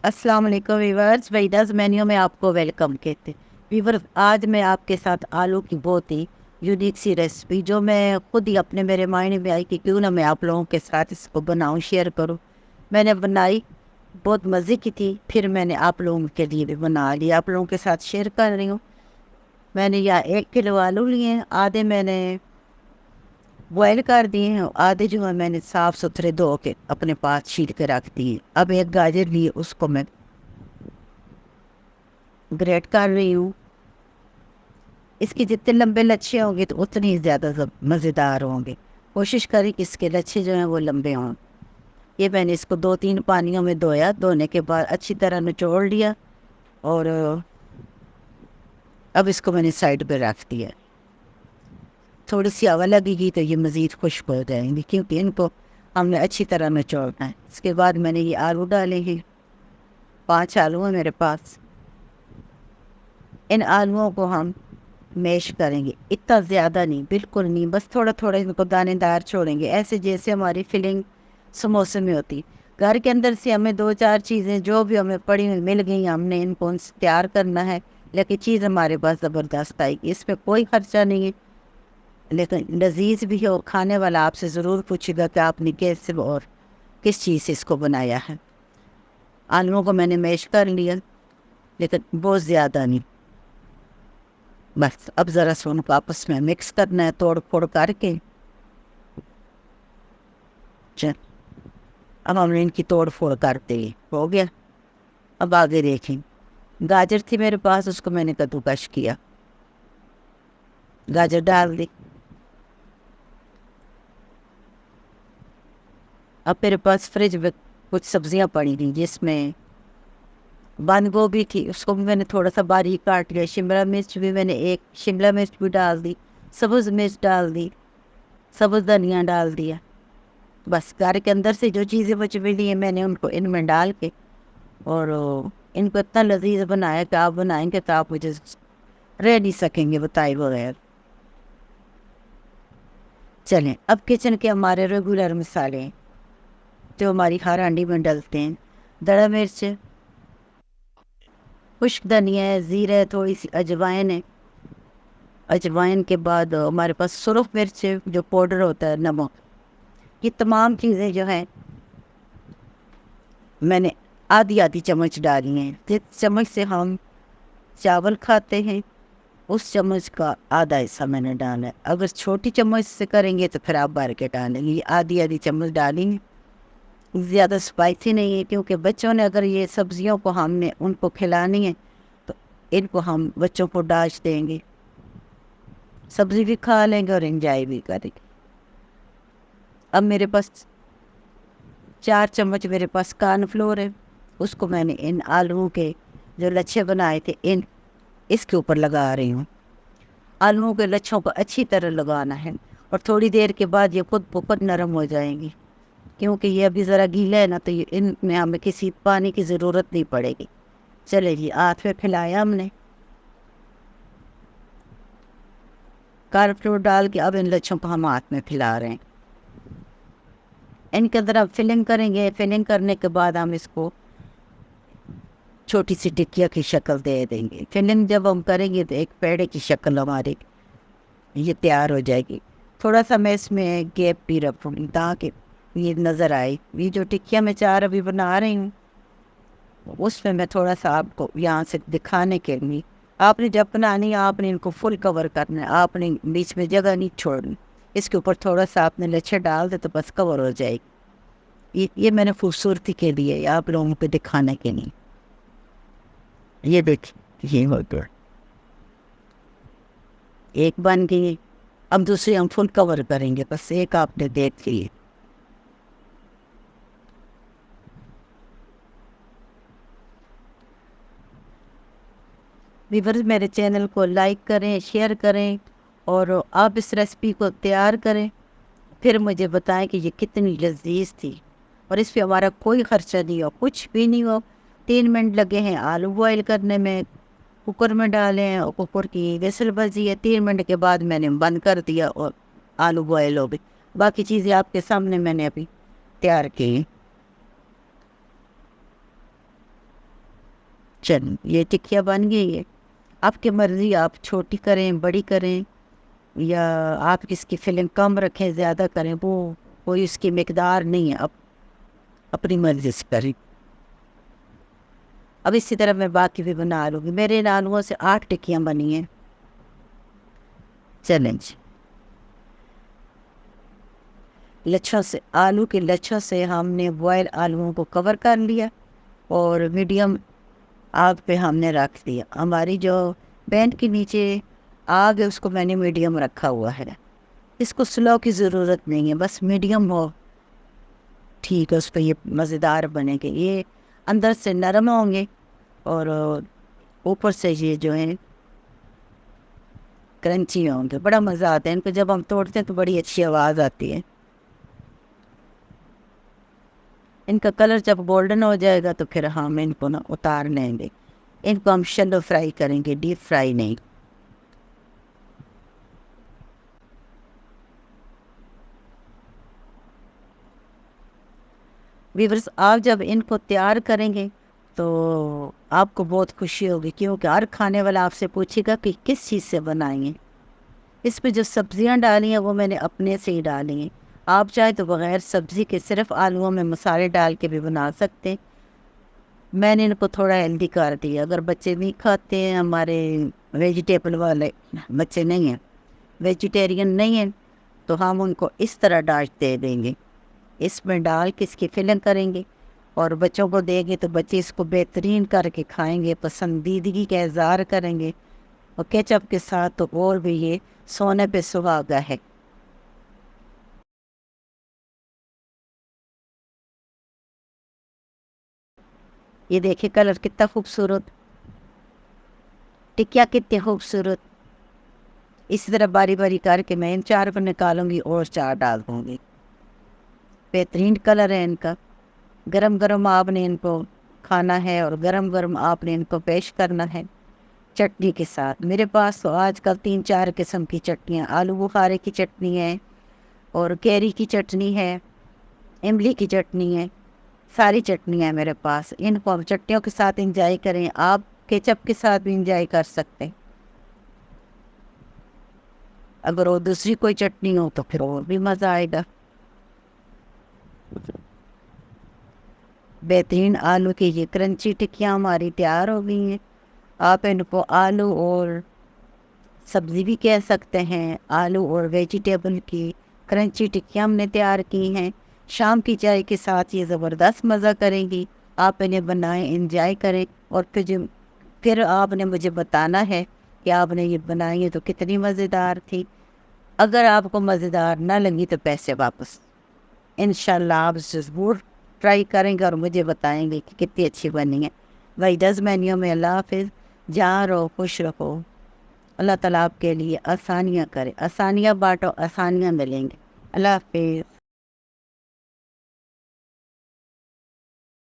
السلام علیکم viewers, ویڈاز menu میں آپ کو ویلکم کہتے ہیں۔ ویورز، آج میں آپ کے ساتھ آلو کی بہت ہی یونیک سی ریسپی جو میں خود ہی میرے مائنڈ میں آئی کہ کیوں نہ میں آپ لوگوں کے ساتھ اس کو بناؤں، شیئر کروں۔ میں نے بنائی، بہت مزے کی تھی، پھر میں نے آپ لوگوں کے لیے بھی بنا لی، آپ لوگوں کے ساتھ شیئر کر رہی ہوں۔ میں نے یہاں 1 کلو آلو لیے ہیں، آدھے میں نے بوائل کر دیے ہیں، آدھے جو ہے میں نے صاف ستھرے دھو کے اپنے پاس چھیل کے رکھ دیے۔ اب 1 گاجر لیے، اس کو میں گریٹ کر رہی ہوں۔ اس کے جتنے لمبے لچھے ہوں گے تو اتنی ہی زیادہ مزیدار ہوں گے۔ کوشش کریں کہ اس کے لچھے جو ہیں وہ لمبے ہوں۔ یہ میں نے اس کو 2-3 پانیوں میں دھویا، دھونے کے بعد اچھی طرح نچوڑ لیا، اور اب اس کو میں نے سائڈ پہ رکھ دیا۔ تھوڑی سی ہوا لگے گی تو یہ مزید خشک ہو جائیں گی، کیونکہ ان کو ہم نے اچھی طرح نچوڑنا ہے۔ اس کے بعد میں نے یہ آلو ڈالے ہیں، 5 آلو ہیں میرے پاس۔ ان آلوؤں کو ہم میش کریں گے، اتنا زیادہ نہیں، بالکل نہیں، بس تھوڑا تھوڑا ان کو دانے دار چھوڑیں گے، ایسے جیسے ہماری فلنگ سموسے میں ہوتی۔ گھر کے اندر سے ہمیں 2-4 چیزیں جو بھی ہمیں پڑی ہوئی مل گئی، ہم نے ان کو تیار کرنا ہے، لیکن چیز ہمارے پاس زبردست آئے گی، اس پہ کوئی خرچہ نہیں ہے، لیکن لذیذ بھی ہے، اور کھانے والا آپ سے ضرور پوچھے گا کہ آپ نے کیسے اور کس چیز سے اس کو بنایا ہے۔ آلوؤں کو میں نے میش کر لیا، لیکن بہت زیادہ نہیں، بس اب ذرا سا ان کو آپس میں مکس کرنا ہے، توڑ پھوڑ کر کے۔ اب ہم نے ان کی توڑ پھوڑ کرتے ہی ہو گیا۔ اب آگے دیکھیں، گاجر تھی میرے پاس، اس کو میں نے کدوکش کیا، گاجر ڈال دی۔ اب میرے پاس فریج میں کچھ سبزیاں پڑی تھیں، جس میں بند گوبھی تھی، اس کو بھی میں نے تھوڑا سا باریک کاٹ لیا، شملہ مرچ بھی میں نے 1 شملہ مرچ بھی ڈال دی، سبز مرچ ڈال دی، سبز دھنیا ڈال دیا۔ بس گھر کے اندر سے جو چیزیں مجھے ملی ہیں میں نے ان کو ان میں ڈال کے، اور ان کو اتنا لذیذ بنایا کہ آپ بنائیں گے تو آپ مجھے رہ نہیں سکیں گے بتائے بغیر۔ چلیں، اب کچن کے ہمارے ریگولر مسالے ہیں جو ہماری ہر ہانڈی میں ڈلتے ہیں۔ دڑا مرچ، خشک دھنیا ہے، زیرہ ہے، تھوڑی سی اجوائن ہے۔ اجوائن کے بعد ہمارے پاس سرخ مرچ ہے جو پاؤڈر ہوتا ہے، نمک۔ یہ تمام چیزیں جو ہیں میں نے آدھی چمچ ڈالی ہیں۔ جس چمچ سے ہم چاول کھاتے ہیں اس چمچ کا آدھا حصہ میں نے ڈالا ہے۔ اگر چھوٹی چمچ سے کریں گے تو پھر آپ بھر کے ڈالیں گے۔ یہ آدھی چمچ ڈالیں گے، زیادہ اسپائسی نہیں ہے، کیونکہ بچوں نے اگر یہ سبزیوں کو ہم نے ان کو کھلانی ہے تو ان کو ہم بچوں کو ڈاش دیں گے، سبزی بھی کھا لیں گے اور انجوائے بھی کریں گے۔ اب میرے پاس 4 چمچ میرے پاس کارن فلور ہے، اس کو میں نے ان آلوؤں کے جو لچھے بنائے تھے اس کے اوپر لگا رہی ہوں۔ آلوؤں کے لچھوں کو اچھی طرح لگانا ہے، اور تھوڑی دیر کے بعد یہ خود بخود نرم ہو جائیں گی، کیونکہ یہ ابھی ذرا گیلا ہے نا، تو ان میں ہمیں کسی پانی کی ضرورت نہیں پڑے گی۔ چلے جی، ہاتھ پہ پھیلایا ہم نے، کارن فلور ڈال کے اب ان لچھوں کو ہم ہاتھ میں پھیلا رہے ہیں۔ ان کے اندر ہم فلنگ کریں گے، فلنگ کرنے کے بعد ہم اس کو چھوٹی سی ٹکیا کی شکل دے دیں گے۔ فلنگ جب ہم کریں گے تو ایک پیڑے کی شکل ہماری یہ تیار ہو جائے گی۔ تھوڑا سا میں اس میں گیپ بھی رکھوں گی تاکہ یہ نظر آئے۔ یہ جو ٹکیا میں 4 ابھی بنا رہی ہوں، اس میں میں تھوڑا سا آپ کو یہاں سے دکھانے کے لیے، آپ نے جب بنانی ہے آپ نے ان کو فل کور کرنا ہے، آپ نے بیچ میں جگہ نہیں چھوڑنی۔ اس کے اوپر تھوڑا سا آپ نے لچھے ڈال دے تو بس کور ہو جائے گی۔ یہ میں نے خوبصورتی کے لیے آپ لوگوں کو دکھانے کے لیے، یہ دیکھیں، یہ ہو گیا، ایک بن گئی۔ اب دوسری ہم فل کور کریں گے، بس ایک آپ نے دیکھ لی۔ ویورز، میرے چینل کو لائک کریں، شیئر کریں، اور آپ اس ریسپی کو تیار کریں، پھر مجھے بتائیں کہ یہ کتنی لذیذ تھی، اور اس پہ ہمارا کوئی خرچہ نہیں ہو، کچھ بھی نہیں ہو۔ 3 منٹ لگے ہیں آلو بوائل کرنے میں، کوکر میں ڈالیں ہیں، اور کوکر کی ویسل بجی ہے، 3 منٹ کے بعد میں نے بند کر دیا اور آلو بوائل ہو گئے۔ باقی چیزیں آپ کے سامنے میں نے ابھی تیار کی۔ چل یہ ٹکیا بن گئی ہے. آپ کی مرضی، آپ چھوٹی کریں بڑی کریں یا آپ اس کی فلنگ کم رکھیں زیادہ کریں، وہ کوئی اس کی مقدار نہیں ہے، اب اپنی مرضی سے کریں. اب اسی طرح میں باقی بھی بنا لوں گی. میرے ان آلوؤں سے 8 ٹکیاں بنی ہیں. چلیں جی، لچھوں سے آلو کے لچھوں سے ہم نے بوائل آلوؤں کو کور کر لیا اور میڈیم آگ پہ ہم نے رکھ دیا. ہماری جو پین کے نیچے آگ ہے اس کو میں نے میڈیم رکھا ہوا ہے. اس کو سلو کی ضرورت نہیں ہے، بس میڈیم ہو ٹھیک ہے. اس پہ یہ مزیدار بنے گے، یہ اندر سے نرم ہوں گے اور اوپر سے یہ جو ہیں کرنچی ہوں گے. بڑا مزہ آتا ہے ان کو جب ہم توڑتے ہیں تو بڑی اچھی آواز آتی ہے. ان کا کلر جب گولڈن ہو جائے گا تو پھر ہم ان کو اتار لیں گے. ان کو ہم شیلو فرائی کریں گے، ڈیپ فرائی نہیں. ویورز آپ جب ان کو تیار کریں گے تو آپ کو بہت خوشی ہوگی، کیونکہ ہر کھانے والا آپ سے پوچھے گا کہ کس چیز سے بنائیں گے. اس پہ جو سبزیاں ڈالی ہیں وہ میں نے اپنے سے ہی ڈالی ہیں. آپ چاہیں تو بغیر سبزی کے صرف آلوؤں میں مسالے ڈال کے بھی بنا سکتے ہیں. میں نے ان کو تھوڑا ہیلدی کر دیا. اگر بچے نہیں کھاتے ہیں، ہمارے ویجیٹیبل والے بچے نہیں ہیں، ویجیٹیرین نہیں ہیں، تو ہم ان کو اس طرح ڈاش دے دیں گے. اس میں ڈال کے اس کی فلنگ کریں گے اور بچوں کو دیں گے تو بچے اس کو بہترین کر کے کھائیں گے، پسندیدگی کا اظہار کریں گے. اور کیچپ کے ساتھ تو اور بھی یہ سونے پہ سہاگا ہے. یہ دیکھیں کلر کتنا خوبصورت، ٹکیا کتنی خوبصورت. اسی طرح باری باری کر کے میں ان 4 کو نکالوں گی اور 4 ڈال دوں گی. بہترین کلر ہے ان کا. گرم گرم آپ نے ان کو کھانا ہے اور گرم گرم آپ نے ان کو پیش کرنا ہے چٹنی کے ساتھ. میرے پاس تو آج کل 3-4 قسم کی چٹنیاں، آلو بخارے کی چٹنی ہے اور کیری کی چٹنی ہے، املی کی چٹنی ہے، ساری چٹنیاں ہیں میرے پاس. ان کو چٹنیوں کے ساتھ انجوائے کریں. آپ کیچپ کے ساتھ بھی انجوائے کر سکتے ہیں. اگر وہ دوسری کوئی چٹنی ہو تو پھر اور بھی مزہ آئے گا. بہترین آلو کی یہ کرنچی ٹکیاں ہماری تیار ہو گئی ہیں. آپ ان کو آلو اور سبزی بھی کہہ سکتے ہیں. آلو اور ویجیٹیبل کی کرنچی ٹکیاں ہم نے تیار کی ہیں. شام کی چائے کے ساتھ یہ زبردست مزہ کریں گی. آپ انہیں بنائیں، انجوائے کریں اور پھر آپ نے مجھے بتانا ہے کہ آپ نے یہ بنائی ہے تو کتنی مزیدار تھی. اگر آپ کو مزیدار نہ لگی تو پیسے واپس. انشاءاللہ آپ ضرور ٹرائی کریں گے اور مجھے بتائیں گے کہ کتنی اچھی بنی ہے. وہی 10 مینیو میں. اللہ حافظ. جہاں رہو خوش رہو. اللہ تعالیٰ آپ کے لیے آسانیاں کرے. آسانیاں بانٹو، آسانیاں ملیں گے. اللہ حافظ.